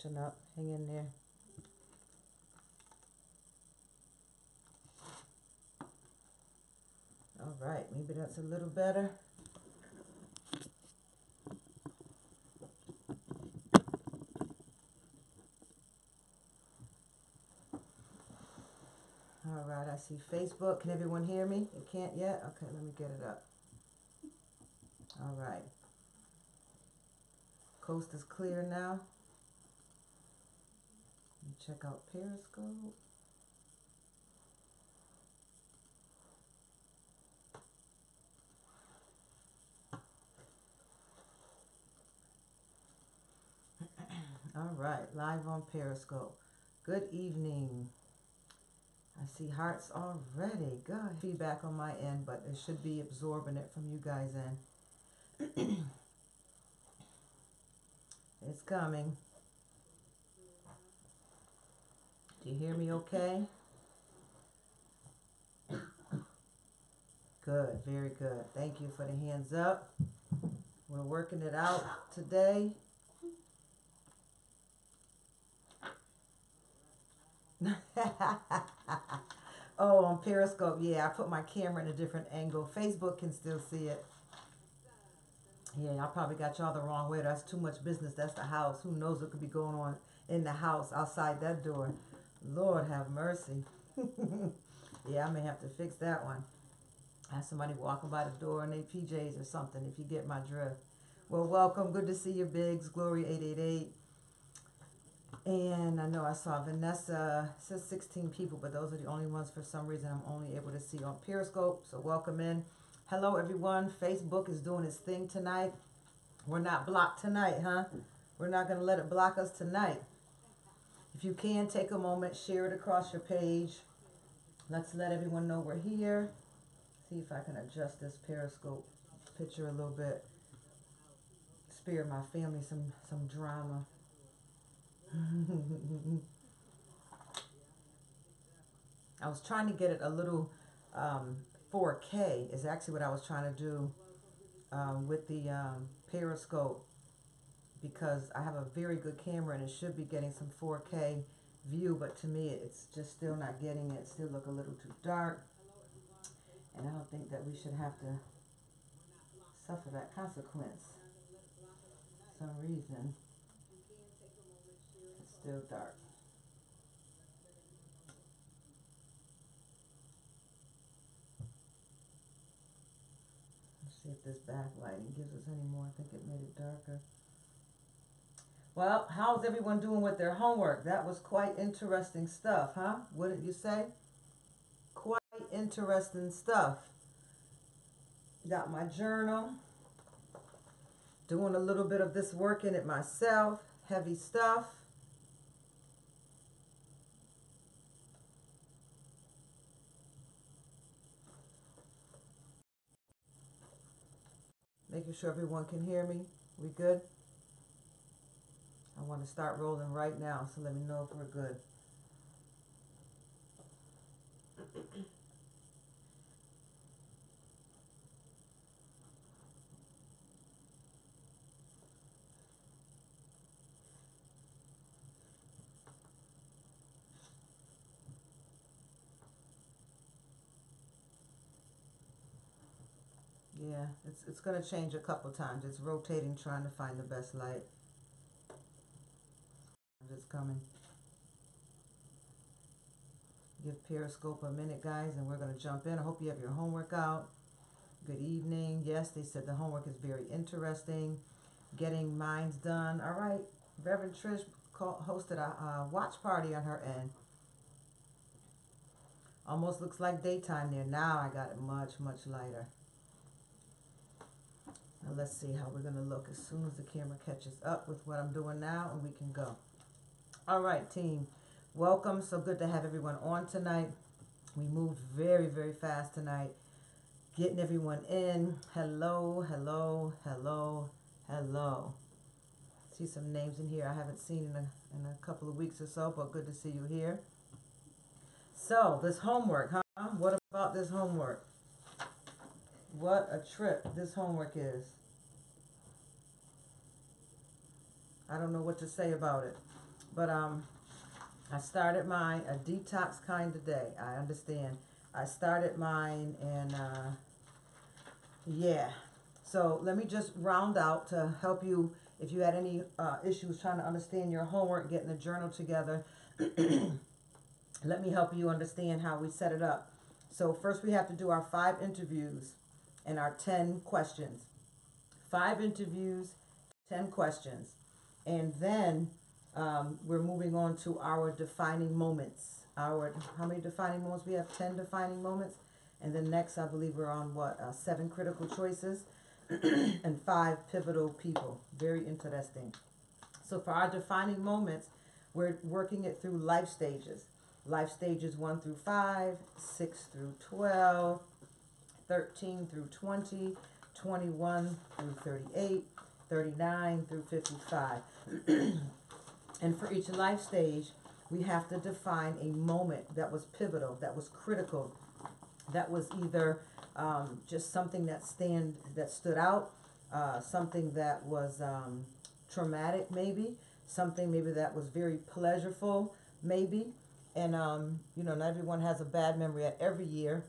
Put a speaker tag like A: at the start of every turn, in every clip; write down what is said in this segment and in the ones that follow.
A: catching up. Hang in there. All right, maybe that's a little better. All right, I see Facebook. Can everyone hear me? You can't yet? Okay, let me get it up. All right. Coast is clear now. Let me check out Periscope. All right, live on Periscope. Good evening. I see hearts already. Good feedback on my end, but it should be absorbing it from you guys in. It's coming. Do you hear me okay? Good, very good. Thank you for the hands up. We're working it out today. Oh, on Periscope, yeah, I put my camera in a different angle. Facebook can still see it. Yeah, I probably got y'all the wrong way. That's too much business. That's the house. Who knows what could be going on in the house outside that door? Lord have mercy. Yeah, I may have to fix that one. Have somebody walking by the door in their PJs or something, if you get my drift. Well, welcome. Good to see you, Biggs. Glory 888. And I know I saw Vanessa, says 16 people, but those are the only ones for some reason I'm only able to see on Periscope. So welcome in. Hello, everyone. Facebook is doing its thing tonight. We're not blocked tonight, huh? We're not going to let it block us tonight. If you can, take a moment, share it across your page. Let's let everyone know we're here. See if I can adjust this Periscope picture a little bit. Spare my family some drama. I was trying to get it a little 4K is actually what I was trying to do with the Periscope, because I have a very good camera and it should be getting some 4K view, but to me it's just still not getting it. Still look a little too dark, and I don't think that we should have to suffer that consequence for some reason. It's still dark. Let's see if this backlighting gives us any more. I think it made it darker. Well, how's everyone doing with their homework? That was quite interesting stuff, huh? Wouldn't you say? Quite interesting stuff. Got my journal. Doing a little bit of this work in it myself. Heavy stuff. Making sure everyone can hear me. We good? I want to start rolling right now, so let me know if we're good. Yeah, it's going to change a couple times. It's rotating, trying to find the best light. It's coming. Give Periscope a minute, guys, and we're going to jump in. I hope you have your homework out. Good evening. Yes, they said the homework is very interesting. Getting mines done. All right. Reverend Trish hosted a watch party on her end. Almost looks like daytime there. Now I got it much, much lighter. Now let's see how we're going to look as soon as the camera catches up with what I'm doing now, and we can go. All right, team. Welcome. So good to have everyone on tonight. We moved very, very fast tonight. Getting everyone in. Hello, hello, hello, hello. See some names in here I haven't seen in a couple of weeks or so, but good to see you here. So, this homework, huh? What about this homework? What a trip this homework is. I don't know what to say about it. But I started mine a detox kind of day. I understand. I started mine and yeah. So let me just round out to help you if you had any issues trying to understand your homework, getting the journal together. Let me help you understand how we set it up. So first we have to do our 5 interviews and our 10 questions. 5 interviews, 10 questions. And then we're moving on to our defining moments. How many defining moments? We have 10 defining moments. And then next, I believe we're on 7 critical choices and 5 pivotal people. Very interesting. So for our defining moments, we're working it through life stages. Life stages 1 through 5, 6 through 12, 13 through 20, 21 through 38, 39 through 55. And for each life stage, we have to define a moment that was pivotal, that was critical, that was either just something that stood out, something that was traumatic, maybe something maybe that was very pleasurable, maybe. And not everyone has a bad memory at every year,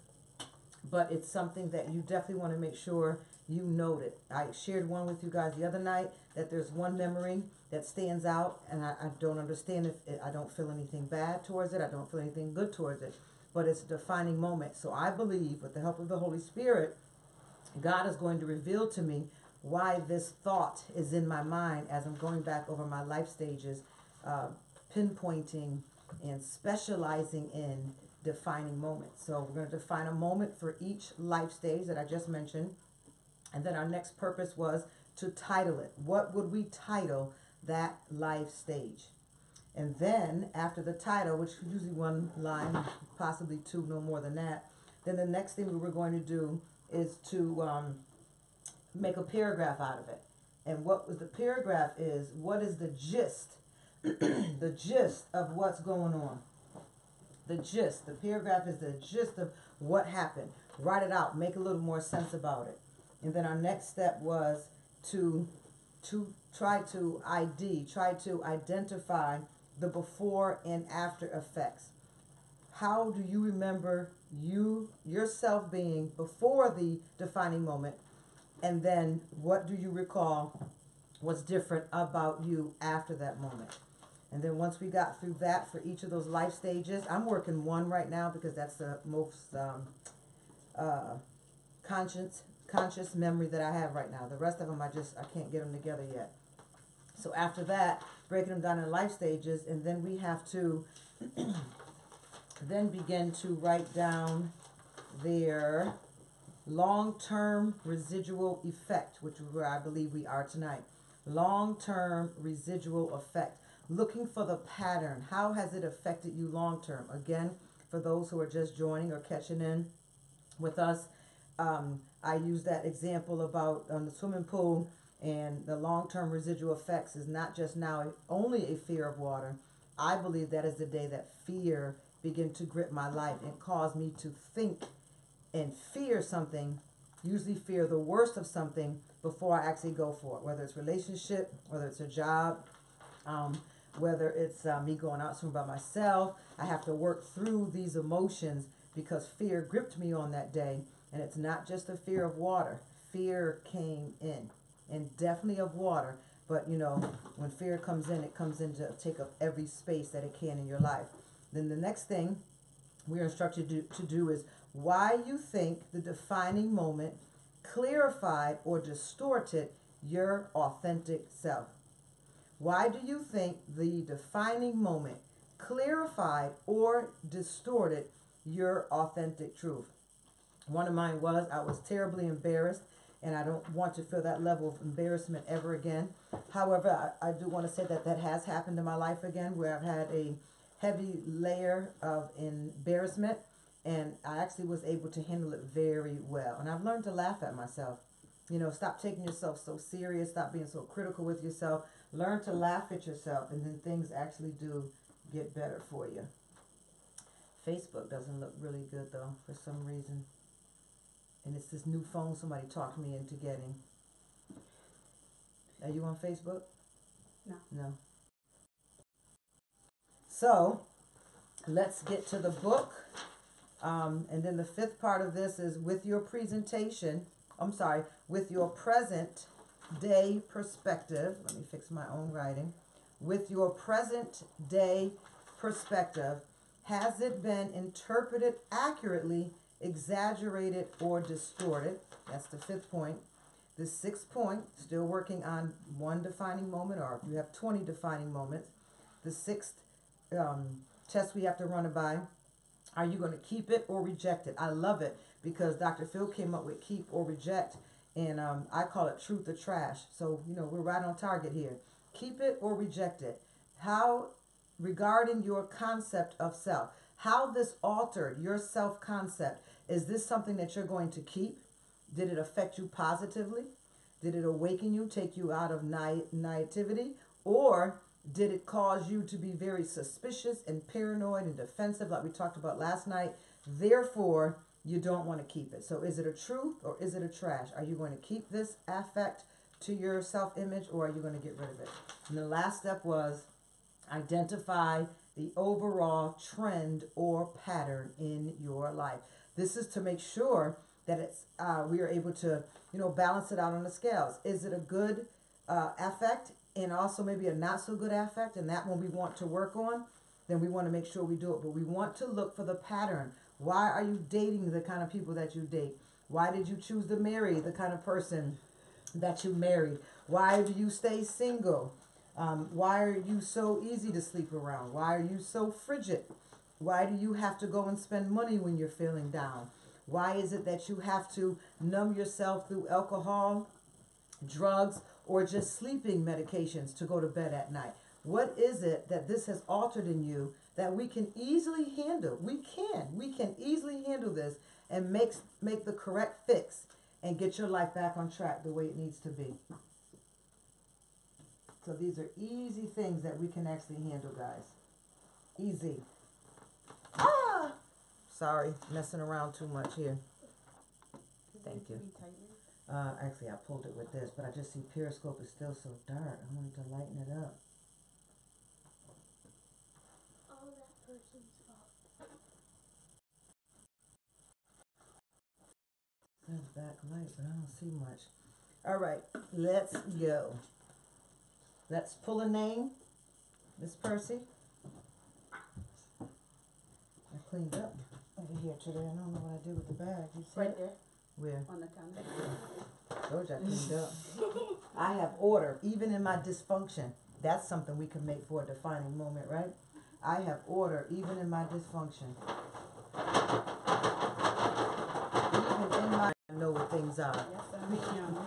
A: but it's something that you definitely want to make sure you note it. I shared one with you guys the other night that there's one memory that stands out, and I don't understand I don't feel anything bad towards it. I don't feel anything good towards it, but it's a defining moment. So I believe with the help of the Holy Spirit, God is going to reveal to me why this thought is in my mind as I'm going back over my life stages, pinpointing and specializing in defining moments. So we're going to define a moment for each life stage that I just mentioned. And then our next purpose was to title it. What would we title that life stage? And then after the title, which is usually 1 line, possibly 2, no more than that, then the next thing we were going to do is to make a paragraph out of it. And what was the paragraph is, what is the gist, the gist of what's going on? The gist, the paragraph is the gist of what happened. Write it out, make a little more sense about it. And then our next step was to try to identify the before and after effects. How do you remember yourself being before the defining moment? And then what do you recall was different about you after that moment? And then once we got through that for each of those life stages, I'm working 1 right now because that's the most conscious memory that I have right now. The rest of them, I can't get them together yet. So after that, breaking them down in life stages, and then we have to then begin to write down their long-term residual effect, which is where I believe we are tonight. Long-term residual effect. Looking for the pattern. How has it affected you long-term? Again, for those who are just joining or catching in with us, I use that example about the swimming pool, and the long-term residual effects is not just now only a fear of water. I believe that is the day that fear began to grip my life and cause me to think and fear something, usually fear the worst of something before I actually go for it, whether it's relationship, whether it's a job, whether it's me going out somewhere by myself. I have to work through these emotions because fear gripped me on that day. And it's not just a fear of water. Fear came in, and definitely of water. But when fear comes in, it comes in to take up every space that it can in your life. Then the next thing we're instructed to do is why you think the defining moment clarified or distorted your authentic self. Why do you think the defining moment clarified or distorted your authentic truth? One of mine was, I was terribly embarrassed, and I don't want to feel that level of embarrassment ever again. However, I do want to say that has happened in my life again, where I've had a heavy layer of embarrassment, and I actually was able to handle it very well. And I've learned to laugh at myself. Stop taking yourself so serious, stop being so critical with yourself. Learn to laugh at yourself, and then things actually do get better for you. Facebook doesn't look really good, though, for some reason. And it's this new phone somebody talked me into getting. Are you on Facebook?
B: No.
A: No. So let's get to the book. And then the fifth part of this is with your presentation, with your present day perspective. Let me fix my own writing. With your present day perspective, has it been interpreted accurately, exaggerated, or distorted? That's the fifth point. The sixth point, still working on one defining moment, or if you have 20 defining moments. The sixth test we have to run it by. Are you going to keep it or reject it? I love it because Dr. Phil came up with keep or reject, and I call it truth or trash. So, we're right on target here. Keep it or reject it. How, regarding your concept of self, how this altered your self-concept. Is this something that you're going to keep? Did it affect you positively? Did it awaken you, take you out of naivety? Or did it cause you to be very suspicious and paranoid and defensive like we talked about last night? Therefore, you don't want to keep it. So is it a truth or is it a trash? Are you going to keep this affect to your self-image or are you going to get rid of it? And the last step was identify the overall trend or pattern in your life. This is to make sure that it's we are able to, balance it out on the scales. Is it a good affect and also maybe a not so good affect, and that one we want to work on? Then we want to make sure we do it. But we want to look for the pattern. Why are you dating the kind of people that you date? Why did you choose to marry the kind of person that you married? Why do you stay single? Why are you so easy to sleep around? Why are you so frigid? Why do you have to go and spend money when you're feeling down? Why is it that you have to numb yourself through alcohol, drugs, or just sleeping medications to go to bed at night? What is it that this has altered in you that we can easily handle? We can easily handle this and make the correct fix and get your life back on track the way it needs to be. So these are easy things that we can actually handle, guys. Easy. Sorry, messing around too much here. Thank you. Actually, I pulled it with this, but I just see Periscope is still so dark. I wanted to lighten it up.
B: All that person's fault.
A: There's backlight, but I don't see much. All right, let's go. Let's pull a name. Miss Percy. I cleaned up over here today. I don't know what I did with the bag. You see
C: Right
A: it?
C: there
A: Where?
C: on the counter.
A: Told you I cleaned up. I have order, even in my dysfunction. That's something we can make for a defining moment, right? I have order, even in my dysfunction. Even in my, I know what things are.
C: Yes, ma'am.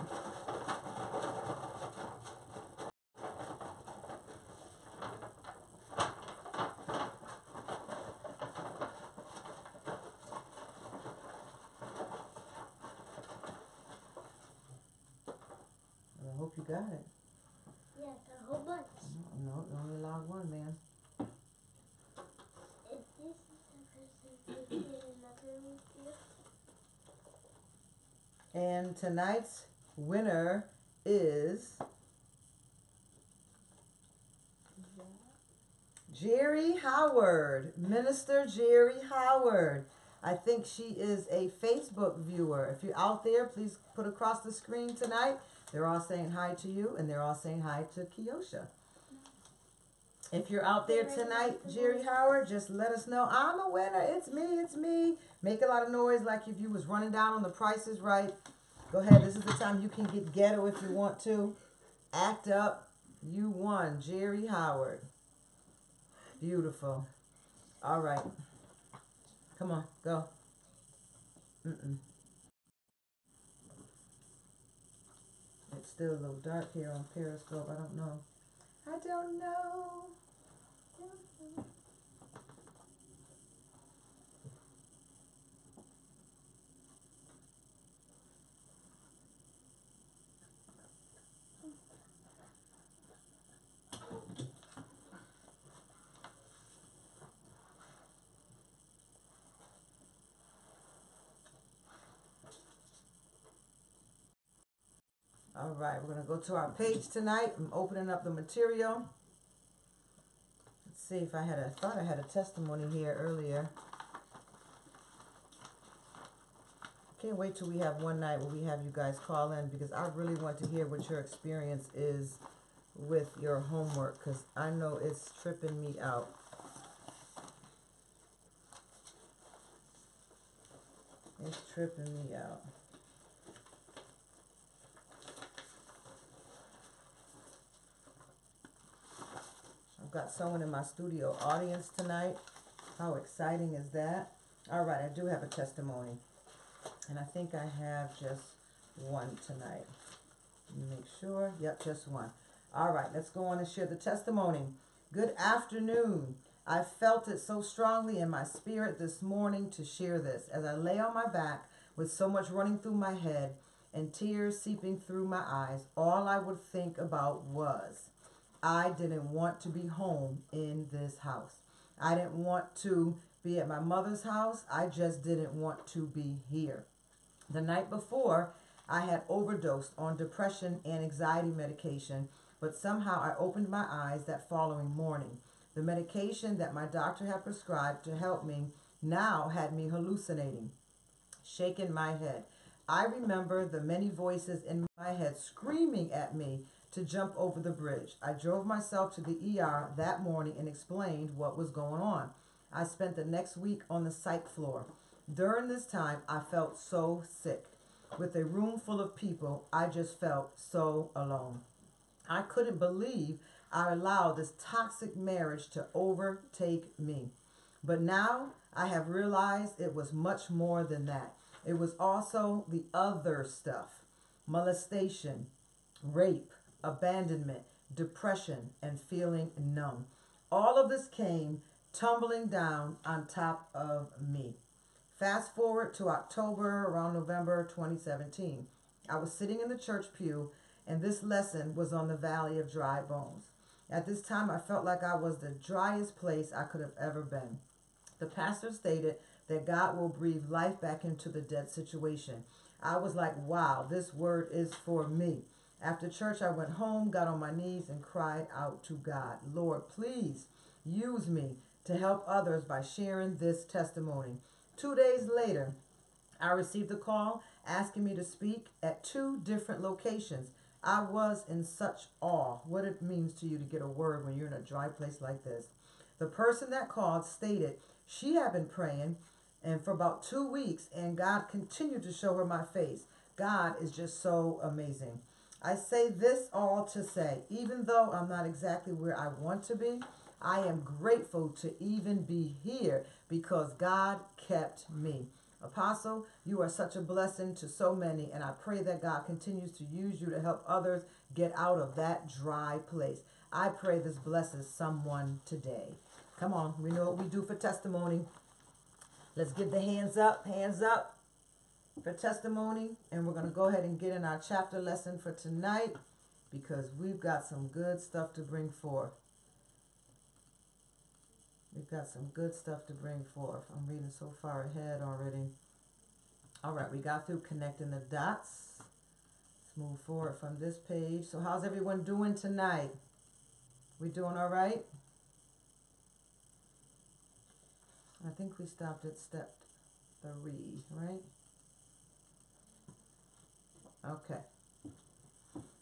A: I hope you got it.
B: Yeah, a whole bunch.
A: No, you only allowed one, man.
B: If this is the person who did another review.
A: And tonight's winner is Jerry Howard, Minister Jerry Howard. I think she is a Facebook viewer. If you're out there, please put across the screen tonight. They're all saying hi to you, and they're all saying hi to Kiosha. If you're out there tonight, Jerry Howard, just let us know. I'm a winner. It's me. It's me. Make a lot of noise like if you was running down on The Price is Right. Go ahead. This is the time you can get ghetto if you want to. Act up. You won, Jerry Howard. Beautiful. All right. Come on. Go. It's still a little dark here on Periscope. I don't know. I don't know. All right, we're going to go to our page tonight. I'm opening up the material. Let's see if I thought I had a testimony here earlier. Can't wait till we have one night where we have you guys call in, because I really want to hear what your experience is with your homework, because I know it's tripping me out. It's tripping me out. I've got someone in my studio audience tonight. How exciting is that? All right, I do have a testimony. And I think I have just one tonight. Let me make sure. Yep, just one. All right, let's go on and share the testimony. Good afternoon. I felt it so strongly in my spirit this morning to share this. As I lay on my back with so much running through my head and tears seeping through my eyes, all I would think about was I didn't want to be home in this house. I didn't want to be at my mother's house. I just didn't want to be here. The night before, I had overdosed on depression and anxiety medication, but somehow I opened my eyes that following morning. The medication that my doctor had prescribed to help me now had me hallucinating, shaking my head. I remember the many voices in my head screaming at me to jump over the bridge. I drove myself to the ER that morning and explained what was going on. I spent the next week on the psych floor. During this time, I felt so sick. With a room full of people, I just felt so alone. I couldn't believe I allowed this toxic marriage to overtake me. But now I have realized it was much more than that. It was also the other stuff: molestation, rape, abandonment, depression, and feeling numb. All of this came tumbling down on top of me. Fast forward to October, around November 2017. I was sitting in the church pew, and this lesson was on the Valley of Dry Bones. At this time, I felt like I was the driest place I could have ever been. The pastor stated that God will breathe life back into the dead situation. I was like, wow, this word is for me. After church, I went home, got on my knees, and cried out to God, Lord, please use me to help others by sharing this testimony. 2 days later, I received a call asking me to speak at 2 different locations. I was in such awe what it means to you to get a word when you're in a dry place like this. The person that called stated she had been praying and for about 2 weeks, and God continued to show her my face. God is just so amazing. I say this all to say, even though I'm not exactly where I want to be, I am grateful to even be here because God kept me. Apostle, you are such a blessing to so many, and I pray that God continues to use you to help others get out of that dry place. I pray this blesses someone today. Come on, we know what we do for testimony. Let's give the hands up for testimony, and we're going to go ahead and get in our chapter lesson for tonight because we've got some good stuff to bring forth. We've got some good stuff to bring forth. I'm reading so far ahead already. All right, we got through connecting the dots. Let's move forward from this page. So how's everyone doing tonight? We doing all right? I think we stopped at step 3, right? Okay.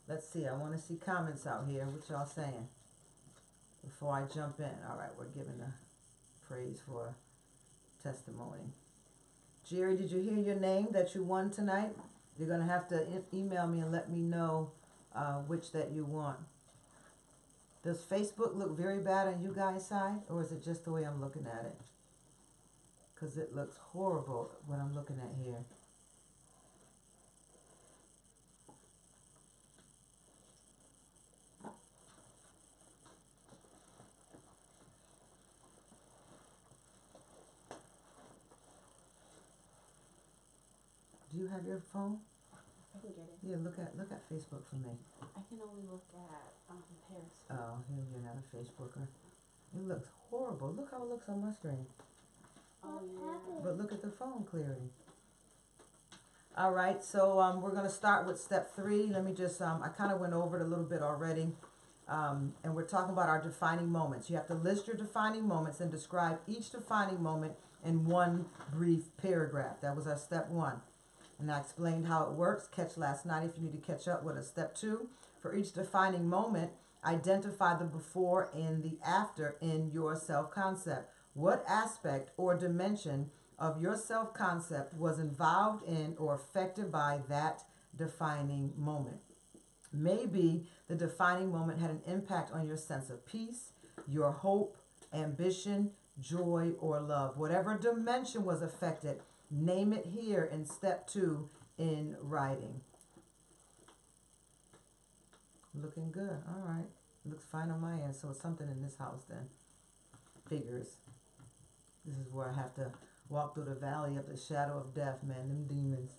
A: Let's see. I want to see comments out here. What y'all saying? Before I jump in. All right, we're giving a praise for testimony. Jerry, did you hear your name that you won tonight? You're going to have to email me and let me know which that you want. Does Facebook look very bad on you guys' side, or is it just the way I'm looking at it? Because it looks horrible what I'm looking at here. Do you have your phone?
C: I can get it.
A: Yeah, look at Facebook for me.
C: I can only look at Periscope.
A: Oh, you're not a Facebooker. It looks horrible. Look how it looks on my screen.
C: Oh, yeah.
A: But look at the phone clarity. All right, so we're going to start with step 3. Let me just, I kind of went over it a little bit already. And we're talking about our defining moments. You have to list your defining moments and describe each defining moment in one brief paragraph. That was our step 1. And I explained how it works. Catch last night if you need to catch up with us. Step 2, for each defining moment, identify the before and the after in your self-concept. What aspect or dimension of your self-concept was involved in or affected by that defining moment? Maybe the defining moment had an impact on your sense of peace, your hope, ambition, joy, or love. Whatever dimension was affected, name it here in step 2 in writing. Looking good. All right. Looks fine on my end. So it's something in this house then. Figures. This is where I have to walk through the valley of the shadow of death, man. Them demons.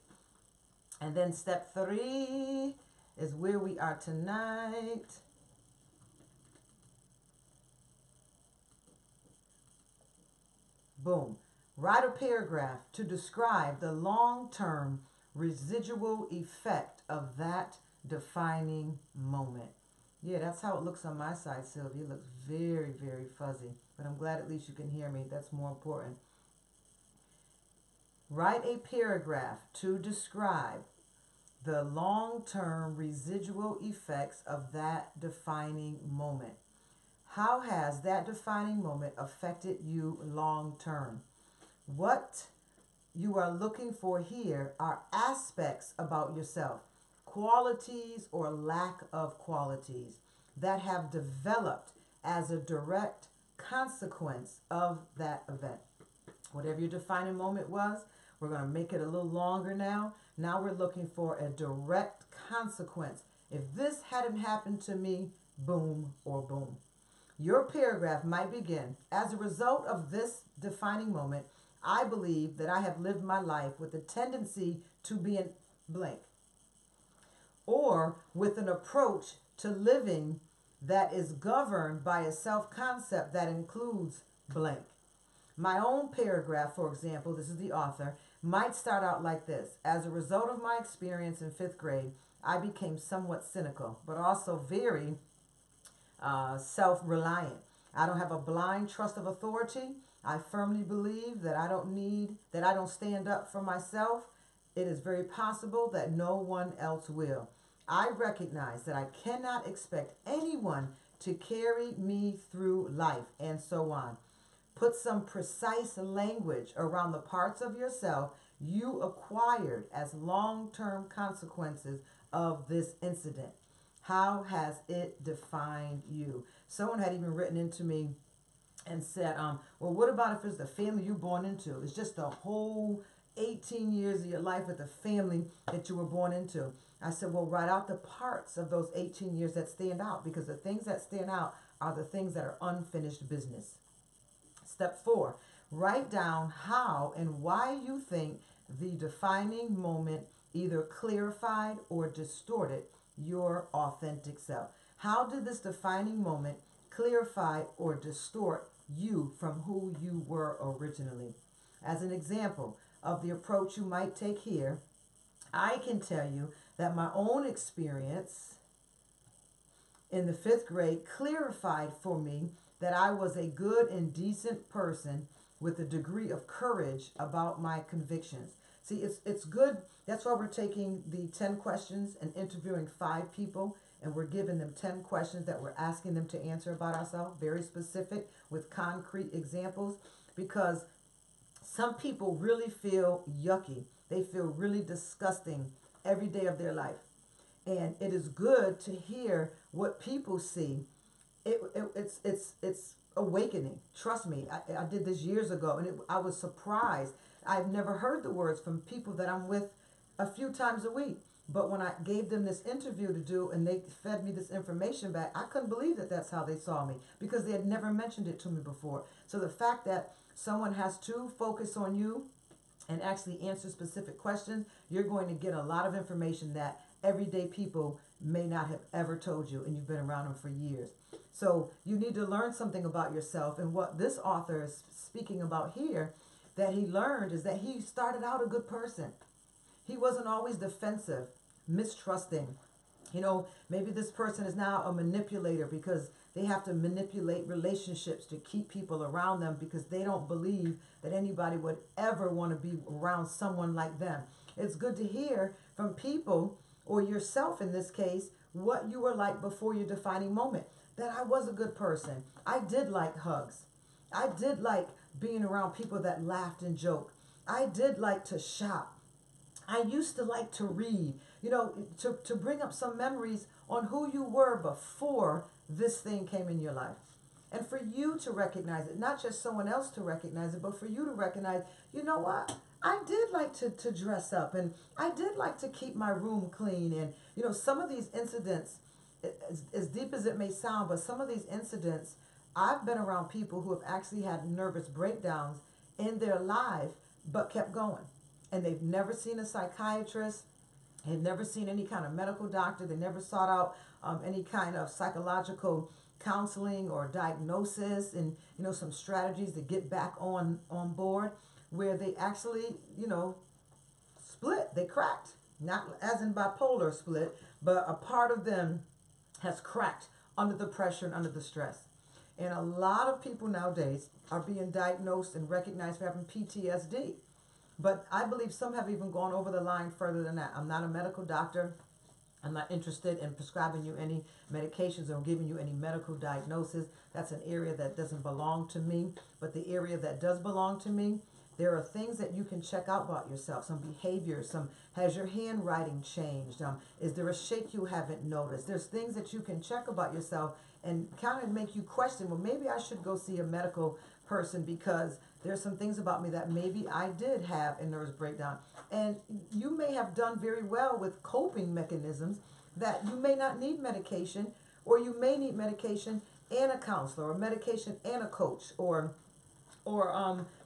A: And then step 3 is where we are tonight. Boom. Write a paragraph to describe the long-term residual effect of that defining moment. Yeah, that's how it looks on my side, Sylvia. It looks very, very fuzzy. But I'm glad at least you can hear me. That's more important. Write a paragraph to describe the long-term residual effects of that defining moment. How has that defining moment affected you long-term? What you are looking for here are aspects about yourself, qualities or lack of qualities that have developed as a direct consequence of that event. Whatever your defining moment was, we're going to make it a little longer now. Now we're looking for a direct consequence. If this hadn't happened to me, boom or boom. Your paragraph might begin, as a result of this defining moment, I believe that I have lived my life with a tendency to be in blank, or with an approach to living that is governed by a self-concept that includes blank. My own paragraph, for example, this is the author, might start out like this. As a result of my experience in 5th grade, I became somewhat cynical, but also very self-reliant. I don't have a blind trust of authority. I firmly believe that I don't stand up for myself. It is very possible that no one else will. I recognize that I cannot expect anyone to carry me through life, and so on. Put some precise language around the parts of yourself you acquired as long-term consequences of this incident. How has it defined you? Someone had even written into me and said, well, what about if it's the family you're born into? It's just the whole 18 years of your life with the family that you were born into. I said, well, write out the parts of those 18 years that stand out, because the things that stand out are the things that are unfinished business. Step 4, write down how and why you think the defining moment either clarified or distorted your authentic self. How did this defining moment clarify or distort you from who you were originally? As an example of the approach you might take here, I can tell you that my own experience in the 5th grade clarified for me that I was a good and decent person with a degree of courage about my convictions. See, it's good. That's why we're taking the 10 questions and interviewing 5 people, and we're giving them 10 questions that we're asking them to answer about ourselves, very specific with concrete examples, because some people really feel yucky. They feel really disgusting every day of their life. And it is good to hear what people see. It's awakening. Trust me, I did this years ago, and I was surprised. I've never heard the words from people that I'm with a few times a week. But when I gave them this interview to do and they fed me this information back, I couldn't believe that that's how they saw me, because they had never mentioned it to me before. So the fact that someone has to focus on you and actually answer specific questions, you're going to get a lot of information that everyday people may not have ever told you, and you've been around them for years. So you need to learn something about yourself. And what this author is speaking about here that he learned is that he started out a good person. He wasn't always defensive, mistrusting. You know, maybe this person is now a manipulator because they have to manipulate relationships to keep people around them because they don't believe that anybody would ever want to be around someone like them. It's good to hear from people, or yourself in this case, what you were like before your defining moment. That I was a good person. I did like hugs. I did like being around people that laughed and joked. I did like to shop. I used to like to read, you know, to bring up some memories on who you were before this thing came in your life. And for you to recognize it, not just someone else to recognize it, but for you to recognize, you know what? I did like to dress up, and I did like to keep my room clean. And, you know, some of these incidents, as deep as it may sound, but some of these incidents, I've been around people who have actually had nervous breakdowns in their life, but kept going. And they've never seen a psychiatrist. They've never seen any kind of medical doctor. They never sought out any kind of psychological counseling or diagnosis, and, you know, some strategies to get back on board, where they actually, you know, split. They cracked. Not as in bipolar split, but a part of them has cracked under the pressure and under the stress. And a lot of people nowadays are being diagnosed and recognized for having PTSD. But I believe some have even gone over the line further than that. I'm not a medical doctor. I'm not interested in prescribing you any medications or giving you any medical diagnosis. That's an area that doesn't belong to me. But the area that does belong to me, there are things that you can check out about yourself. Some behaviors, has your handwriting changed? Is there a shake you haven't noticed? There's things that you can check about yourself and kind of make you question, well, maybe I should go see a medical person because there's some things about me that maybe I did have a nervous breakdown. And you may have done very well with coping mechanisms that you may not need medication, or you may need medication and a counselor, or medication and a coach, or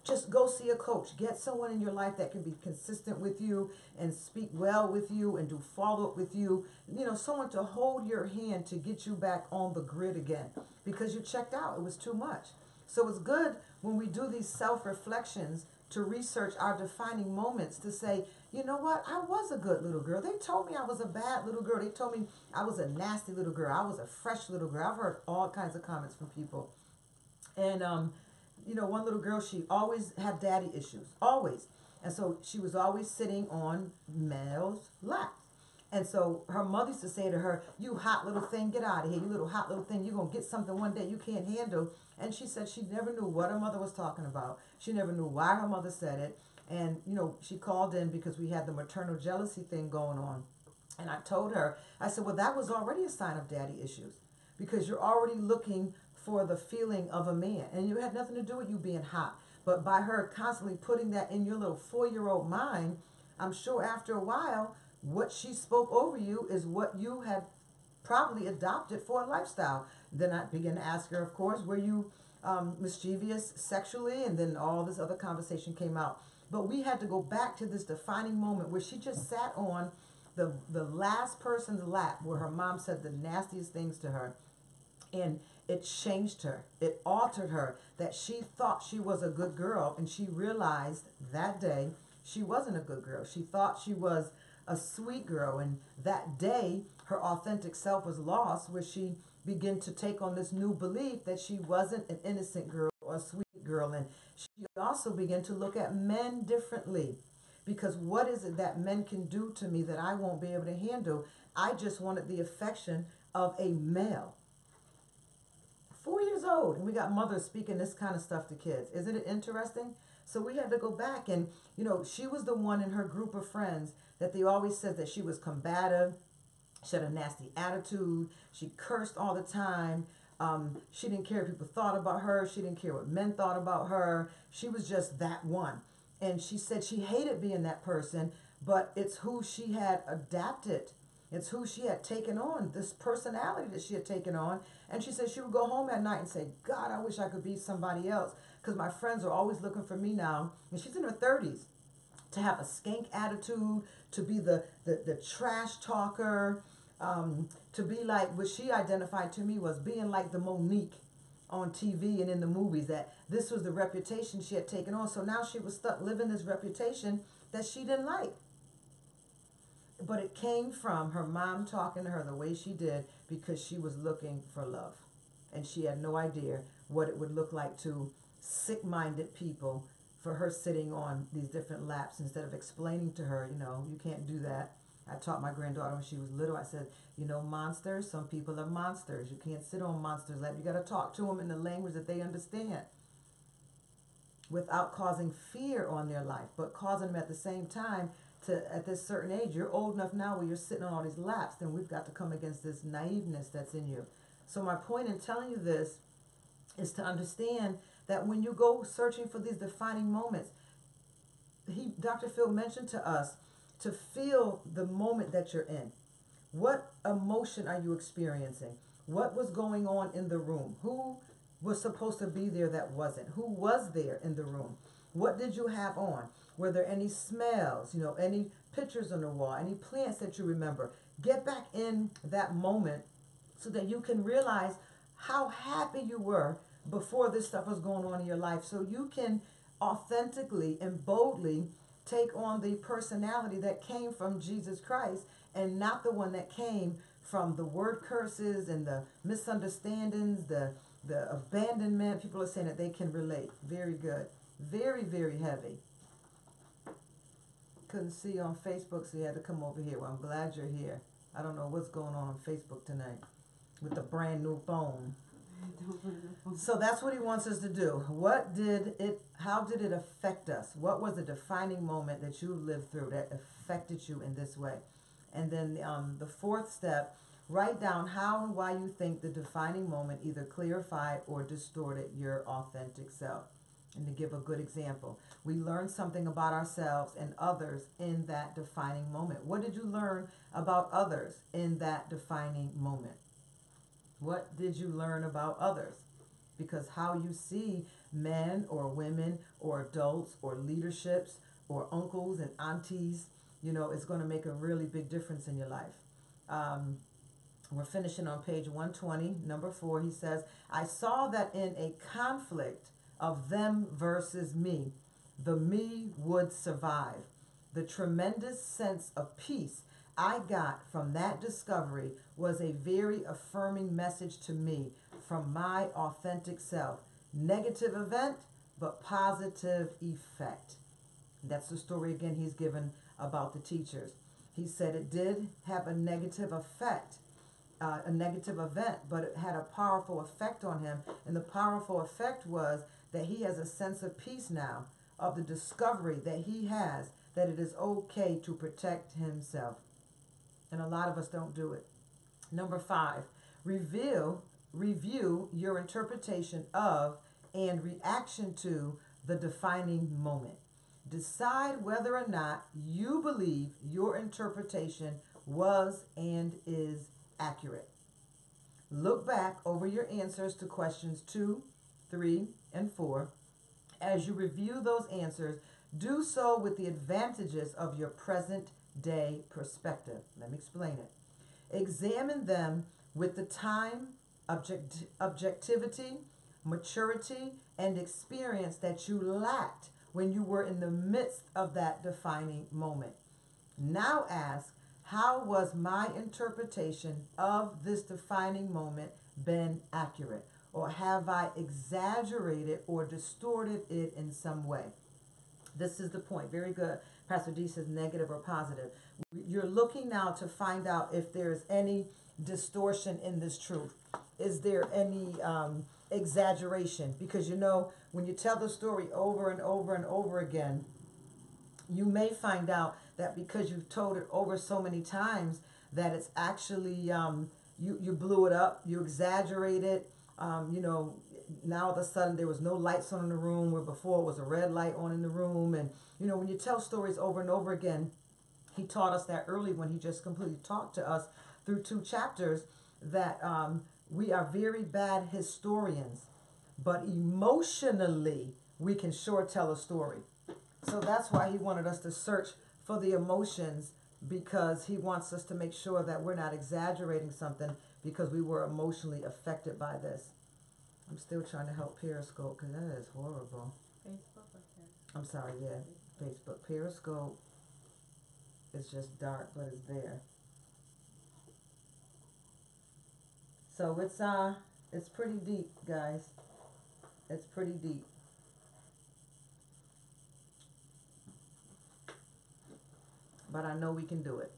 A: just go see a coach. Get someone in your life that can be consistent with you and speak well with you and do follow-up with you. You know, someone to hold your hand to get you back on the grid again because you checked out. It was too much. So it's good when we do these self-reflections to research our defining moments, to say, you know what, I was a good little girl. They told me I was a bad little girl. They told me I was a nasty little girl. I was a fresh little girl. I've heard all kinds of comments from people. And, you know, one little girl, she always had daddy issues, always. And so she was always sitting on male's lap. And so her mother used to say to her, you hot little thing, get out of here. You little hot little thing, you're going to get something one day you can't handle. And she said she never knew what her mother was talking about. She never knew why her mother said it. And, you know, she called in because we had the maternal jealousy thing going on. And I told her, I said, well, that was already a sign of daddy issues, because you're already looking for the feeling of a man. And it had nothing to do with you being hot. But by her constantly putting that in your little 4-year-old mind, I'm sure after a while, what she spoke over you is what you had probably adopted for a lifestyle. Then I began to ask her, of course, were you mischievous sexually? And then all this other conversation came out. But we had to go back to this defining moment where she just sat on the last person's lap, where her mom said the nastiest things to her. And it changed her. It altered her, that she thought she was a good girl, and she realized that day she wasn't a good girl. She thought she was a sweet girl, and that day her authentic self was lost, where she began to take on this new belief that she wasn't an innocent girl or a sweet girl. And she also began to look at men differently, because what is it that men can do to me that I won't be able to handle? I just wanted the affection of a male. 4 years old, and we got mothers speaking this kind of stuff to kids. Isn't it interesting? So we had to go back, and, you know, she was the one in her group of friends that they always said that she was combative. She had a nasty attitude. She cursed all the time. She didn't care if people thought about her. She didn't care what men thought about her. She was just that one. And she said she hated being that person, but it's who she had adapted. It's who she had taken on, this personality that she had taken on. And she said she would go home at night and say, God, I wish I could be somebody else, because my friends are always looking for me now. And she's in her 30s, to have a skank attitude, to be the trash talker, to be like, what she identified to me was being like the Monique on TV and in the movies, that this was the reputation she had taken on. So now she was stuck living this reputation that she didn't like. but it came from her mom talking to her the way she did because she was looking for love. And she had no idea what it would look like to sick-minded people for her sitting on these different laps instead of explaining to her, you can't do that. I taught my granddaughter when she was little, I said, monsters, some people are monsters. You can't sit on monsters' lap. You got to talk to them in the language that they understand without causing fear on their life, but causing them at the same time to, at this certain age, you're old enough now where you're sitting on all these laps, then we've got to come against this naiveness that's in you. So my point in telling you this is to understand that when you go searching for these defining moments, Dr. Phil mentioned to us to feel the moment that you're in. What emotion are you experiencing? What was going on in the room? Who was supposed to be there that wasn't? Who was there in the room? What did you have on? Were there any smells, any pictures on the wall, any plants that you remember? Get back in that moment so that you can realize how happy you were before this stuff was going on in your life, so you can authentically and boldly take on the personality that came from Jesus Christ and not the one that came from the word curses and the misunderstandings, the abandonment. People are saying that they can relate. Very good. Very, very heavy. Couldn't see you on Facebook, so you had to come over here. Well, I'm glad you're here. I don't know what's going on Facebook tonight with the brand new phone. So that's what he wants us to do. How did it affect us? What was the defining moment that you lived through that affected you in this way? And then the fourth step, write down how and why you think the defining moment either clarified or distorted your authentic self. And to give a good example, we learned something about ourselves and others in that defining moment. What did you learn about others in that defining moment? What did you learn about others? Because how you see men or women or adults or leaderships or uncles and aunties, is going to make a really big difference in your life. We're finishing on page 120, number 4. He says, I saw that in a conflict of them versus me, the me would survive. The tremendous sense of peace I got from that discovery was a very affirming message to me from my authentic self. Negative event, but positive effect. That's the story again he's given about the teachers. He said it did have a negative effect, a negative event, but it had a powerful effect on him. And the powerful effect was that he has a sense of peace now, of the discovery that he has, that it is okay to protect himself. And a lot of us don't do it. Number 5, review your interpretation of and reaction to the defining moment. Decide whether or not you believe your interpretation was and is accurate. Look back over your answers to questions 2, 3, and 4. As you review those answers, do so with the advantages of your present day perspective. Let me explain it. Examine them with the time, objectivity, maturity, and experience that you lacked when you were in the midst of that defining moment. Now ask, how was my interpretation of this defining moment been accurate? Or have I exaggerated or distorted it in some way? This is the point. Very good. Pastor D says negative or positive. You're looking now to find out if there's any distortion in this truth. Is there any exaggeration? Because when you tell the story over and over and over again, you may find out that because you've told it over so many times that it's actually, you blew it up, you exaggerate it. Now all of a sudden there was no lights on in the room where before it was a red light on in the room. And, when you tell stories over and over again, he taught us that early when he just completely talked to us through 2 chapters that we are very bad historians, but emotionally we can sure tell a story. So that's why he wanted us to search for the emotions, because he wants us to make sure that we're not exaggerating something because we were emotionally affected by this. I'm still trying to help Periscope because that is horrible.
C: Facebook or Periscope?
A: I'm sorry, yeah, Facebook, Periscope. It's just dark, but it's there. So it's pretty deep, guys. It's pretty deep. But I know we can do it.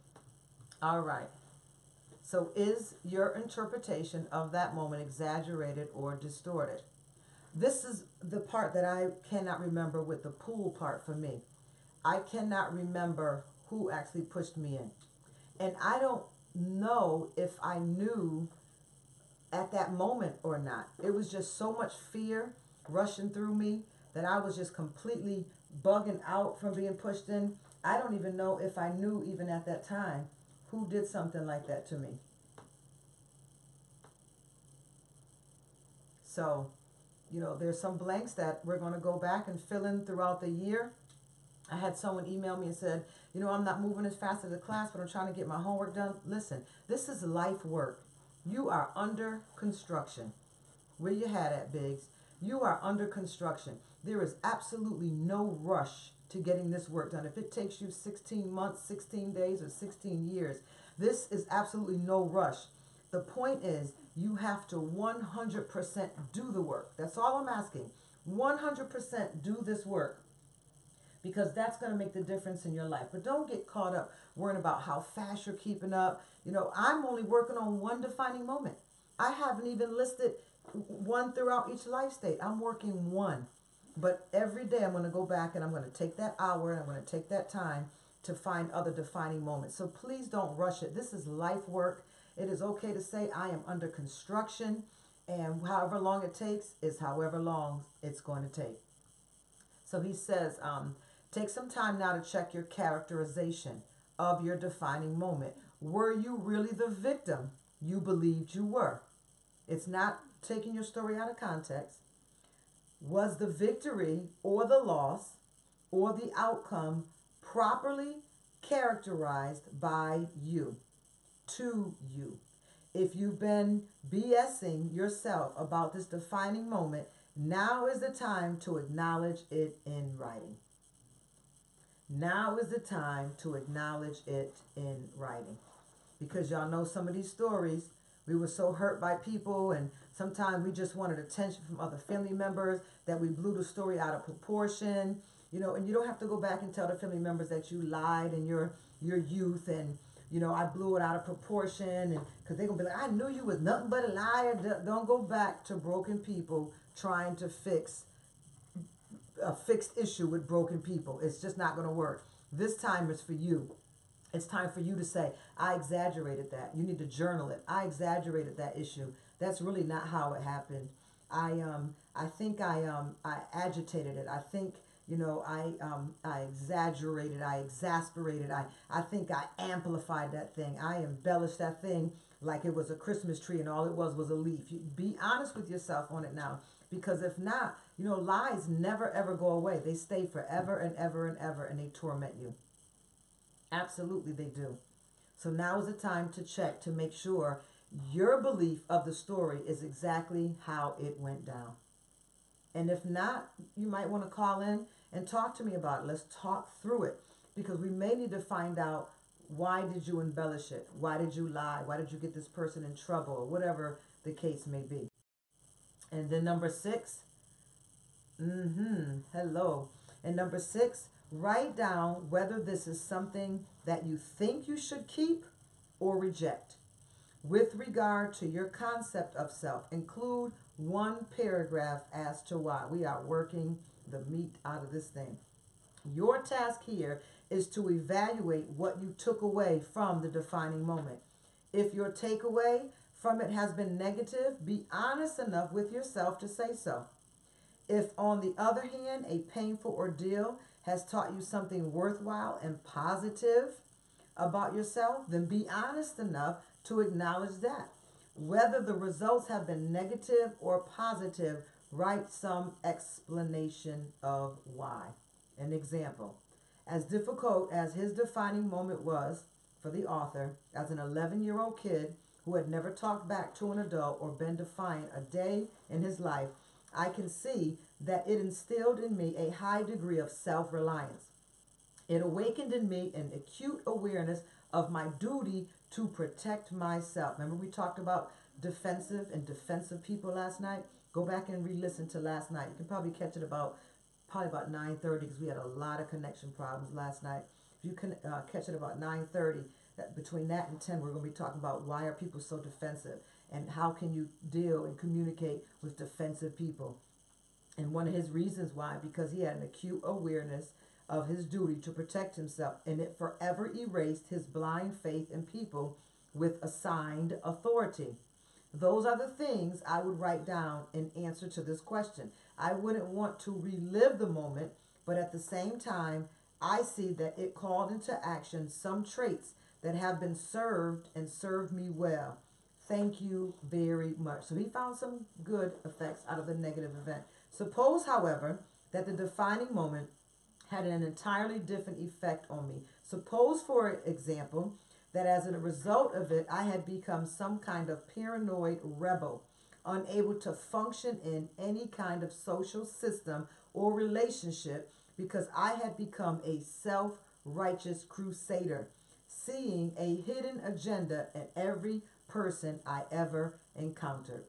A: All right. So is your interpretation of that moment exaggerated or distorted? This is the part that I cannot remember with the pool part for me. I cannot remember who actually pushed me in. And I don't know if I knew at that moment or not. It was just so much fear rushing through me that I was just completely bugging out from being pushed in. I don't even know if I knew even at that time who did something like that to me. So, there's some blanks that we're going to go back and fill in throughout the year. I had someone email me and said, I'm not moving as fast as the class, but I'm trying to get my homework done. Listen, this is life work. You are under construction. Where you had at, Biggs? You are under construction. There is absolutely no rush to getting this work done. If it takes you 16 months, 16 days, or 16 years, this is absolutely no rush. The point is, you have to 100% do the work. That's all I'm asking. 100% do this work, because that's going to make the difference in your life. But don't get caught up worrying about how fast you're keeping up. I'm only working on one defining moment. I haven't even listed one throughout each life state. I'm working one. But every day I'm going to go back and I'm going to take that hour and I'm going to take that time to find other defining moments. So please don't rush it. This is life work. It is okay to say I am under construction, and however long it takes is however long it's going to take. So he says, take some time now to check your characterization of your defining moment. Were you really the victim you believed you were? It's not taking your story out of context. Was the victory or the loss or the outcome properly characterized by you, to you? If you've been BSing yourself about this defining moment, now is the time to acknowledge it in writing. Now is the time to acknowledge it in writing. Because y'all know some of these stories, we were so hurt by people, and sometimes we just wanted attention from other family members that we blew the story out of proportion. And you don't have to go back and tell the family members that you lied in your youth and, I blew it out of proportion, and because they're going to be like, I knew you was nothing but a liar. Don't go back to broken people trying to fix a fixed issue with broken people. It's just not going to work. This time is for you. It's time for you to say, I exaggerated that. You need to journal it. I exaggerated that issue. That's really not how it happened. I think I agitated it. I think, I exaggerated. I exasperated. I think I amplified that thing. I embellished that thing like it was a Christmas tree and all it was a leaf. Be honest with yourself on it now, because if not, lies never ever go away. They stay forever and ever and ever, and they torment you. Absolutely they do. So now is the time to check to make sure your belief of the story is exactly how it went down. And if not, you might want to call in and talk to me about it. Let's talk through it, because we may need to find out, why did you embellish it? Why did you lie? Why did you get this person in trouble? Or whatever the case may be. And then number 6, hello. And number 6, write down whether this is something that you think you should keep or reject. With regard to your concept of self, include one paragraph as to why. We are working the meat out of this thing. Your task here is to evaluate what you took away from the defining moment. If your takeaway from it has been negative, be honest enough with yourself to say so. If, on the other hand, a painful ordeal has taught you something worthwhile and positive about yourself, then be honest enough to acknowledge that. Whether the results have been negative or positive, write some explanation of why. An example. As difficult as his defining moment was for the author, as an 11-year-old kid who had never talked back to an adult or been defiant a day in his life, I can see that it instilled in me a high degree of self-reliance. It awakened in me an acute awareness of my duty to protect myself. Remember we talked about defensive and defensive people last night? Go back and re-listen to last night. You can probably catch it probably about 9:30 because we had a lot of connection problems last night. If you can catch it about 9:30, between that and 10, we're going to be talking about why are people so defensive and how can you deal and communicate with defensive people. And one of his reasons why, because he had an acute awareness of his duty to protect himself, and it forever erased his blind faith in people with assigned authority. Those are the things I would write down in answer to this question. I wouldn't want to relive the moment, but at the same time, I see that it called into action some traits that have been served and served me well. Thank you very much. So he found some good effects out of the negative event. Suppose, however, that the defining moment had an entirely different effect on me. Suppose, for example, that as a result of it, I had become some kind of paranoid rebel, unable to function in any kind of social system or relationship because I had become a self-righteous crusader, seeing a hidden agenda in every person I ever encountered.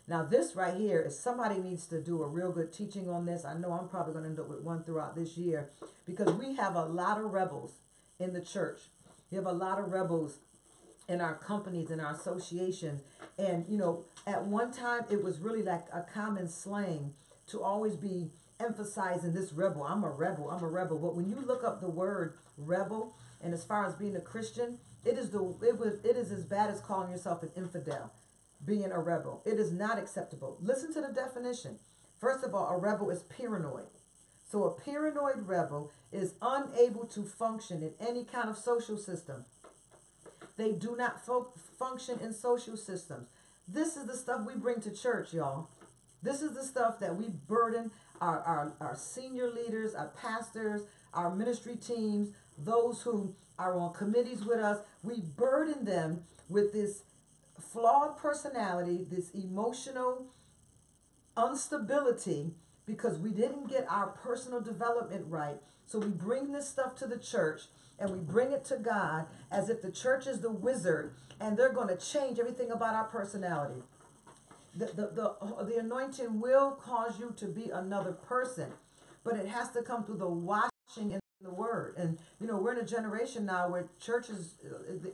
A: Now this right here is somebody needs to do a real good teaching on this. I know I'm probably going to end up with one throughout this year because we have a lot of rebels in the church. We have a lot of rebels in our companies, in our associations. And, you know, at one time it was really like a common slang to always be emphasizing this rebel. I'm a rebel. I'm a rebel. But when you look up the word rebel, and as far as being a Christian, it is as bad as calling yourself an infidel. Being a rebel, it is not acceptable. Listen to the definition. First of all, a rebel is paranoid. So a paranoid rebel is unable to function in any kind of social system. They do not function in social systems. This is the stuff we bring to church, y'all. This is the stuff that we burden our senior leaders, our pastors, our ministry teams, those who are on committees with us. We burden them with this flawed personality, this emotional instability, because we didn't get our personal development right. So we bring this stuff to the church and we bring it to God as if the church is the wizard and they're going to change everything about our personality. The anointing will cause you to be another person, but it has to come through the washing in the word. And you know, we're in a generation now where churches,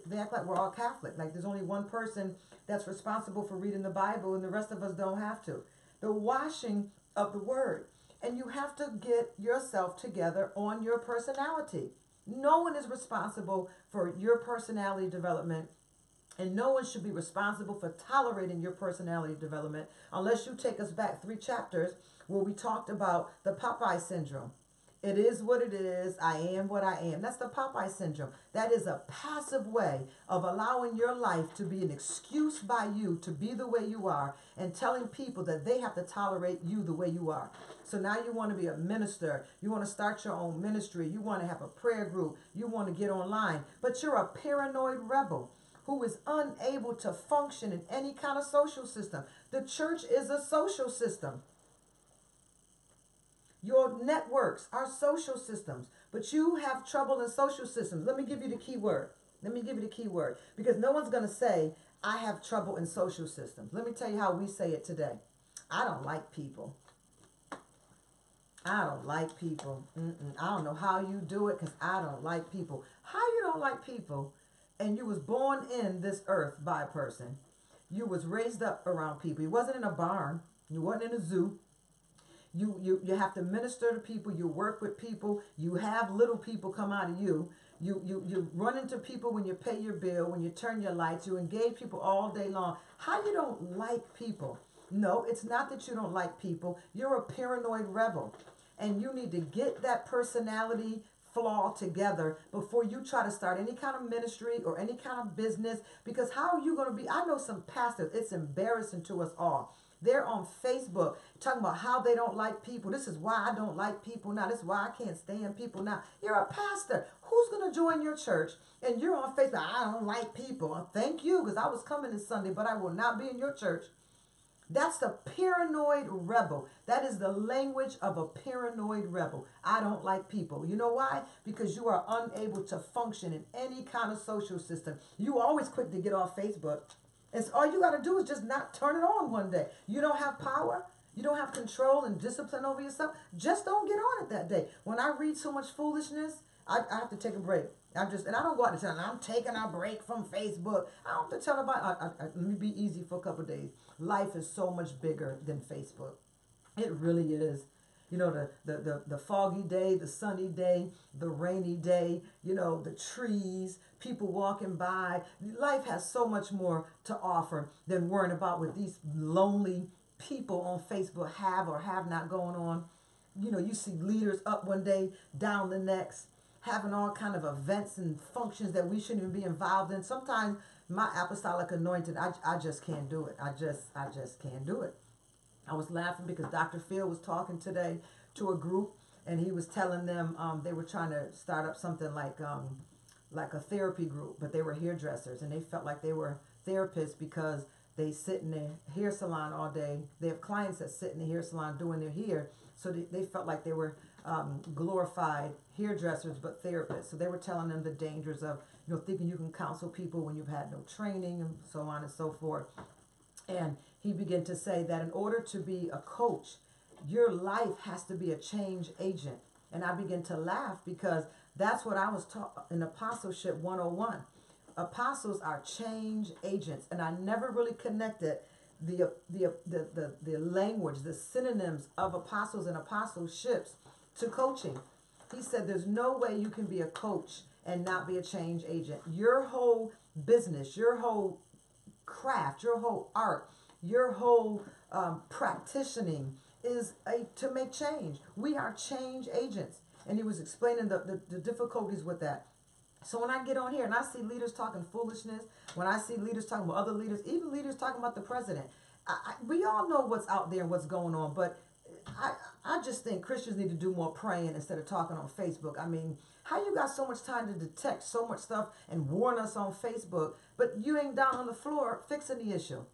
A: they act like we're all Catholic, like there's only one person that's responsible for reading the Bible and the rest of us don't have to. The washing of the word. And you have to get yourself together on your personality. No one is responsible for your personality development, and no one should be responsible for tolerating your personality development unless you take us back 3 chapters where we talked about the Popeye syndrome. It is what it is. I am what I am. That's the Popeye syndrome. That is a passive way of allowing your life to be an excuse by you to be the way you are and telling people that they have to tolerate you the way you are. So now you want to be a minister. You want to start your own ministry. You want to have a prayer group. You want to get online. But you're a paranoid rebel who is unable to function in any kind of social system. The church is a social system. Your networks are social systems, but you have trouble in social systems. Let me give you the key word. Let me give you the key word, because no one's going to say, I have trouble in social systems. Let me tell you how we say it today. I don't like people. I don't like people. I don't know how you do it because I don't like people. How you don't like people? And you was born in this earth by a person. You was raised up around people. You wasn't in a barn. You wasn't in a zoo. You have to minister to people. You work with people. You have little people come out of you. You run into people when you pay your bill, when you turn your lights. You engage people all day long. How you don't like people? No, it's not that you don't like people. You're a paranoid rebel. And you need to get that personality flaw together before you try to start any kind of ministry or any kind of business. Because how are you going to be? I know some pastors. It's embarrassing to us all. They're on Facebook talking about how they don't like people. This is why I don't like people now. This is why I can't stand people now. You're a pastor. Who's going to join your church? And you're on Facebook. I don't like people. Thank you, because I was coming this Sunday, but I will not be in your church. That's the paranoid rebel. That is the language of a paranoid rebel. I don't like people. You know why? Because you are unable to function in any kind of social system. You are always quick to get off Facebook. It's all you got to do is just not turn it on one day. You don't have power. You don't have control and discipline over yourself. Just don't get on it that day. When I read so much foolishness, I have to take a break. And I don't go out to tell them, I'm taking a break from Facebook. I don't have to tell about, let me be easy for a couple of days. Life is so much bigger than Facebook. It really is. You know, the foggy day, the sunny day, the rainy day, you know, the trees, people walking by. Life has so much more to offer than worrying about what these lonely people on Facebook have or have not going on. You know, you see leaders up one day, down the next, having all kind of events and functions that we shouldn't even be involved in. Sometimes my apostolic anointing, I just can't do it. I just can't do it. I was laughing because Dr. Phil was talking today to a group, and he was telling them they were trying to start up something like a therapy group, but they were hairdressers, and they felt like they were therapists because they sit in the hair salon all day. They have clients that sit in the hair salon doing their hair, so they felt like they were glorified hairdressers but therapists. So they were telling them the dangers of, you know, thinking you can counsel people when you've had no training and so on and so forth. And he began to say that in order to be a coach, your life has to be a change agent. And I began to laugh because that's what I was taught in Apostleship 101. Apostles are change agents, and I never really connected the language, the synonyms of apostles and apostleships to coaching. He said there's no way you can be a coach and not be a change agent. Your whole business, your whole craft, your whole art, your whole practicing is to make change. We are change agents. And he was explaining the difficulties with that. So when I get on here and I see leaders talking foolishness, when I see leaders talking about other leaders, even leaders talking about the president, we all know what's out there and what's going on, but I just think Christians need to do more praying instead of talking on Facebook. I mean, how you got so much time to detect so much stuff and warn us on Facebook, but you ain't down on the floor fixing the issue?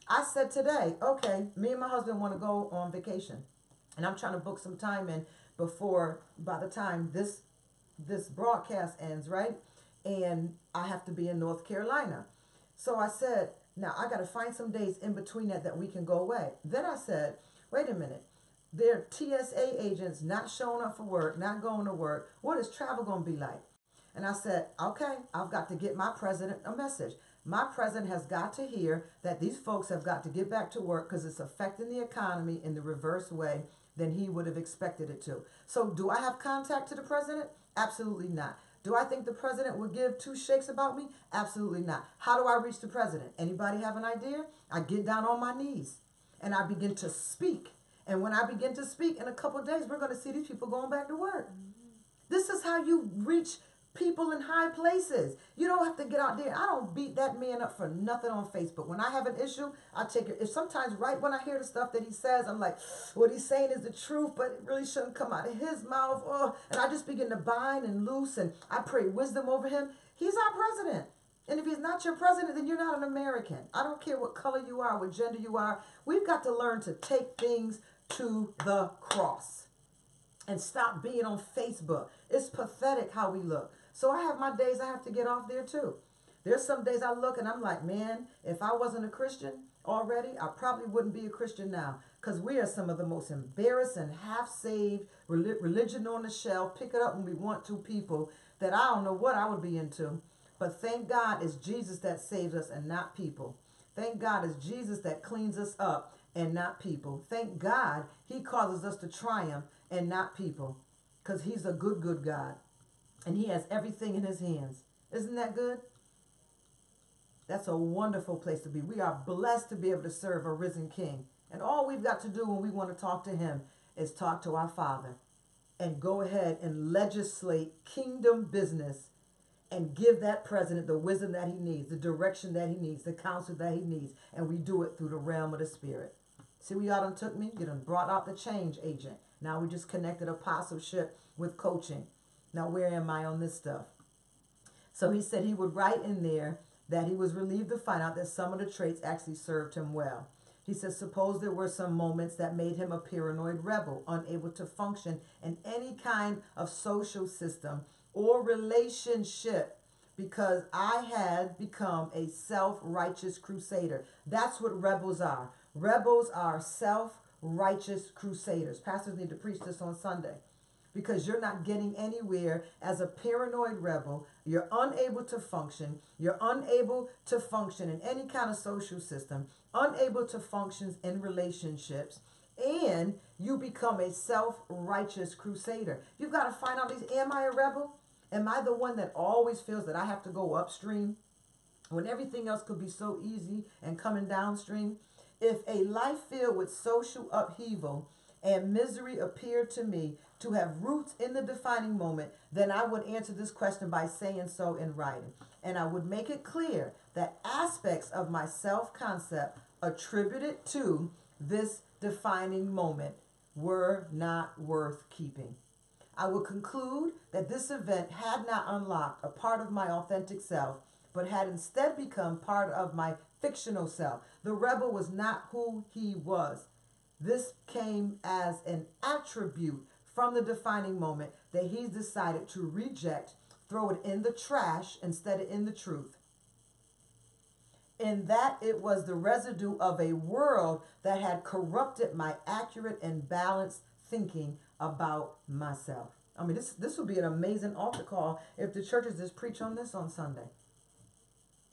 A: I said today, okay, me and my husband want to go on vacation, and I'm trying to book some time in by the time this broadcast ends, right? And I have to be in North Carolina. So I said, now I got to find some days in between that we can go away. Then I said, wait a minute. They're TSA agents not showing up for work, not going to work. What is travel going to be like? And I said, okay, I've got to get my president a message. My president has got to hear that these folks have got to get back to work because it's affecting the economy in the reverse way than he would have expected it to. So do I have contact to the president? Absolutely not. Do I think the president would give two shakes about me? Absolutely not. How do I reach the president? Anybody have an idea? I get down on my knees and I begin to speak. And when I begin to speak, in a couple of days, we're going to see these people going back to work. This is how you reach people in high places. You don't have to get out there. I don't beat that man up for nothing on Facebook. When I have an issue, I take it. If sometimes right when I hear the stuff that he says, I'm like, what he's saying is the truth, but it really shouldn't come out of his mouth. Oh, and I just begin to bind and loose, and I pray wisdom over him. He's our president. And if he's not your president, then you're not an American. I don't care what color you are, what gender you are. We've got to learn to take things to the cross and stop being on Facebook. It's pathetic how we look. So I have my days I have to get off there too. There's some days I look and I'm like, man, if I wasn't a Christian already, I probably wouldn't be a Christian now, because we are some of the most embarrassing, half-saved, religion on the shelf, pick it up when we want to people that I don't know what I would be into. But thank God it's Jesus that saves us and not people. Thank God it's Jesus that cleans us up and not people. Thank God he causes us to triumph and not people, because he's a good, good God. And he has everything in his hands. Isn't that good? That's a wonderful place to be. We are blessed to be able to serve a risen King. And all we've got to do when we want to talk to him is talk to our Father and go ahead and legislate kingdom business and give that president the wisdom that he needs, the direction that he needs, the counsel that he needs. And we do it through the realm of the Spirit. See where y'all done took me? You done brought out the change agent. Now we just connected apostleship with coaching. Now, where am I on this stuff? So he said he would write in there that he was relieved to find out that some of the traits actually served him well. He says, suppose there were some moments that made him a paranoid rebel, unable to function in any kind of social system or relationship because I had become a self-righteous crusader. That's what rebels are. Rebels are self-righteous crusaders. Pastors need to preach this on Sunday because you're not getting anywhere as a paranoid rebel. You're unable to function. You're unable to function in any kind of social system, unable to function in relationships, and you become a self-righteous crusader. You've got to find out, am I a rebel? Am I the one that always feels that I have to go upstream when everything else could be so easy and coming downstream? If a life filled with social upheaval and misery appeared to me to have roots in the defining moment, then I would answer this question by saying so in writing. And I would make it clear that aspects of my self-concept attributed to this defining moment were not worth keeping. I would conclude that this event had not unlocked a part of my authentic self, but had instead become part of my fictional self. The rebel was not who he was. This came as an attribute from the defining moment that he's decided to reject, throw it in the trash instead of in the truth. In that it was the residue of a world that had corrupted my accurate and balanced thinking about myself. I mean, this would be an amazing altar call if the churches just preach on this on Sunday.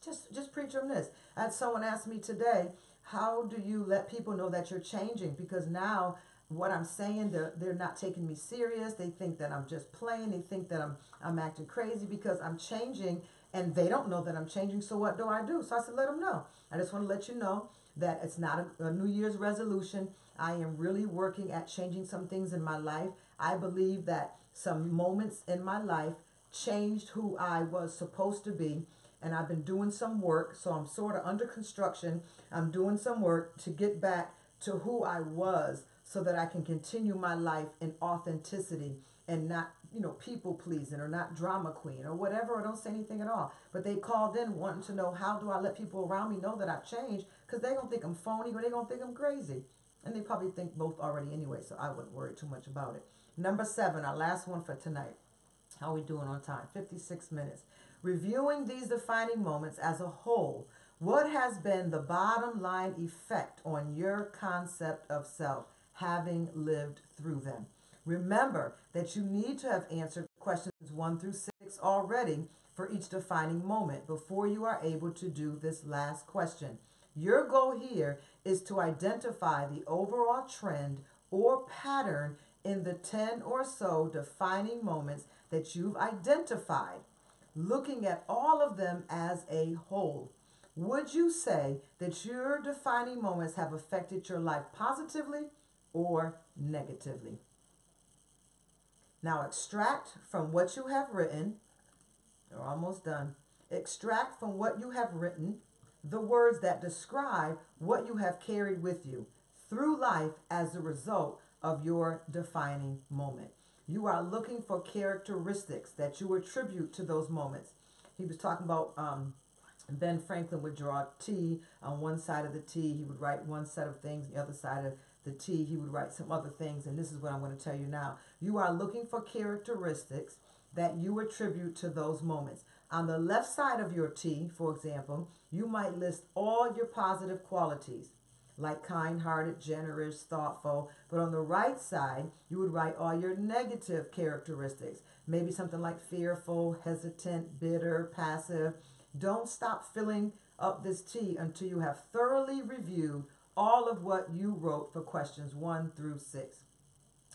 A: Just preach on this. I had someone ask me today, how do you let people know that you're changing? Because now what I'm saying, they're not taking me serious. They think that I'm just playing. They think that I'm acting crazy because I'm changing, and they don't know that I'm changing. So what do? So I said, let them know. I just want to let you know that it's not a New Year's resolution. I am really working at changing some things in my life. I believe that some moments in my life changed who I was supposed to be. And I've been doing some work, so I'm sort of under construction. I'm doing some work to get back to who I was so that I can continue my life in authenticity and not, people pleasing or not drama queen or whatever, or don't say anything at all. But they called in wanting to know, how do I let people around me know that I've changed? Because they're going to think I'm phony or they're going to think I'm crazy. And they probably think both already anyway, so I wouldn't worry too much about it. Number 7, our last one for tonight. How are we doing on time? 56 minutes. Reviewing these defining moments as a whole, what has been the bottom line effect on your concept of self, having lived through them? Remember that you need to have answered questions 1 through 6 already for each defining moment before you are able to do this last question. Your goal here is to identify the overall trend or pattern in the 10 or so defining moments that you've identified, looking at all of them as a whole. Would you say that your defining moments have affected your life positively or negatively? Now extract from what you have written, we're almost done. Extract from what you have written the words that describe what you have carried with you through life as a result of your defining moment. You are looking for characteristics that you attribute to those moments. He was talking about Ben Franklin would draw T on one side of the T. He would write one set of things. The other side of the T, he would write some other things. And this is what I'm going to tell you now. You are looking for characteristics that you attribute to those moments. On the left side of your T, for example, you might list all your positive qualities, like kind-hearted, generous, thoughtful. But on the right side, you would write all your negative characteristics. Maybe something like fearful, hesitant, bitter, passive. Don't stop filling up this T until you have thoroughly reviewed all of what you wrote for questions 1 through 6.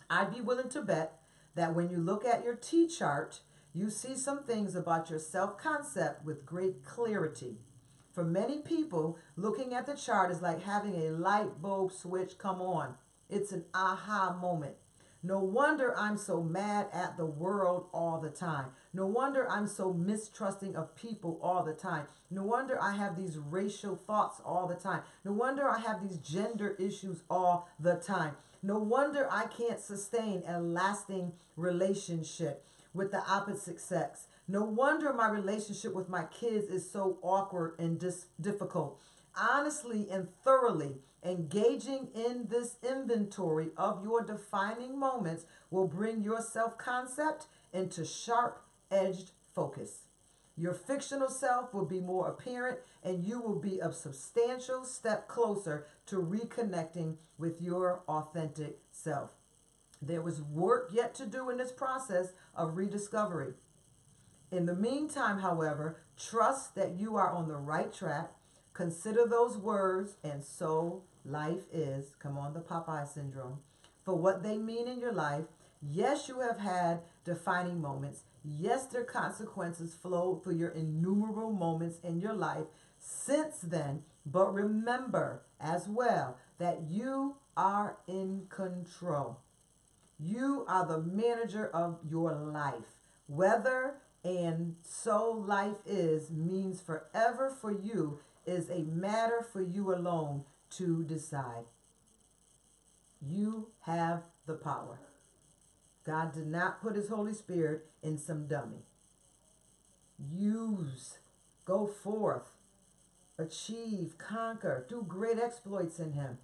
A: I'd be willing to bet that when you look at your T chart, you see some things about your self-concept with great clarity. For many people, looking at the chart is like having a light bulb switch come on. It's an aha moment. No wonder I'm so mad at the world all the time. No wonder I'm so mistrusting of people all the time. No wonder I have these racial thoughts all the time. No wonder I have these gender issues all the time. No wonder I can't sustain a lasting relationship with the opposite sex. No wonder my relationship with my kids is so awkward and difficult. Honestly and thoroughly, Engaging in this inventory of your defining moments will bring your self-concept into sharp-edged focus. Your fictional self will be more apparent, and you will be a substantial step closer to reconnecting with your authentic self. There was work yet to do in this process of rediscovery. In the meantime, however, trust that you are on the right track. Consider those words, and so life is, come on, the Popeye syndrome, for what they mean in your life. Yes, you have had defining moments. Yes, their consequences flow through your innumerable moments in your life since then. But remember as well that you are in control. You are the manager of your life. Whether and so life is means forever for you is a matter for you alone to decide. You have the power. God did not put his Holy Spirit in some dummy. Use, go forth, achieve, conquer, do great exploits in him.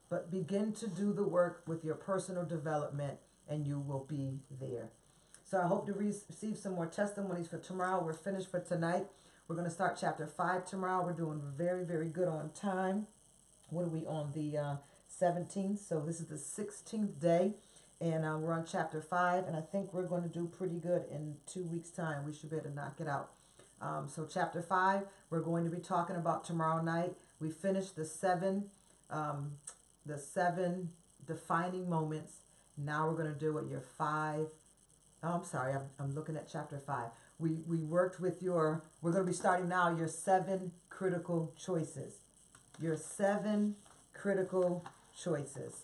A: But begin to do the work with your personal development, and you will be there. So I hope to receive some more testimonies for tomorrow. We're finished for tonight. We're going to start chapter 5 tomorrow. We're doing very, very good on time. What are we on? The 17th. So this is the 16th day. And we're on chapter 5. And I think we're going to do pretty good in 2 weeks' time. We should be able to knock it out. So chapter 5, we're going to be talking about tomorrow night. We finished the seven defining moments. Now we're going to do what your 5. Oh, I'm sorry. I'm looking at chapter 5. We worked with we're going to be starting now your 7 critical choices. Your 7 critical choices.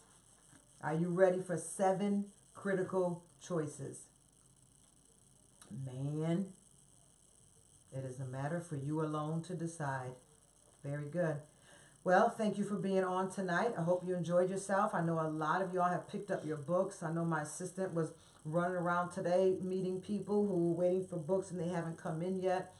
A: Are you ready for 7 critical choices? Man, it is a matter for you alone to decide. Very good. Well, thank you for being on tonight. I hope you enjoyed yourself. I know a lot of y'all have picked up your books. I know my assistant was running around today meeting people who were waiting for books and they haven't come in yet.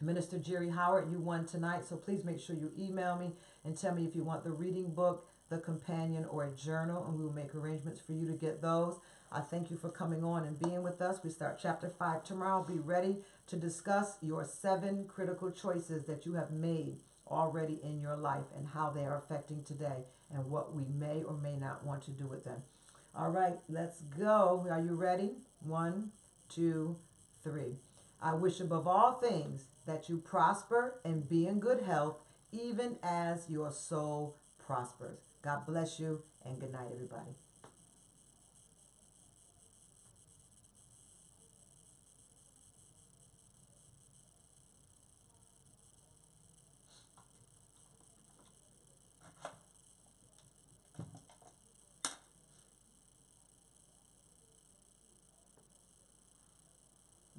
A: Minister Jerry Howard, you won tonight, so please make sure you email me and tell me if you want the reading book, the companion, or a journal, and we will make arrangements for you to get those. I thank you for coming on and being with us. We start chapter 5 tomorrow. Be ready to discuss your 7 critical choices that you have made already in your life and how they are affecting today and what we may or may not want to do with them. All right, let's go. Are you ready? 1, 2, 3. I wish above all things that you prosper and be in good health, even as your soul prospers. God bless you, and good night, everybody.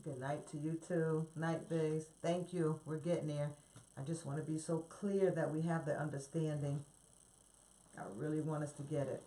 A: Good night to you too. Night, Biggs. Thank you. We're getting there. I just want to be so clear that we have the understanding. I really want us to get it.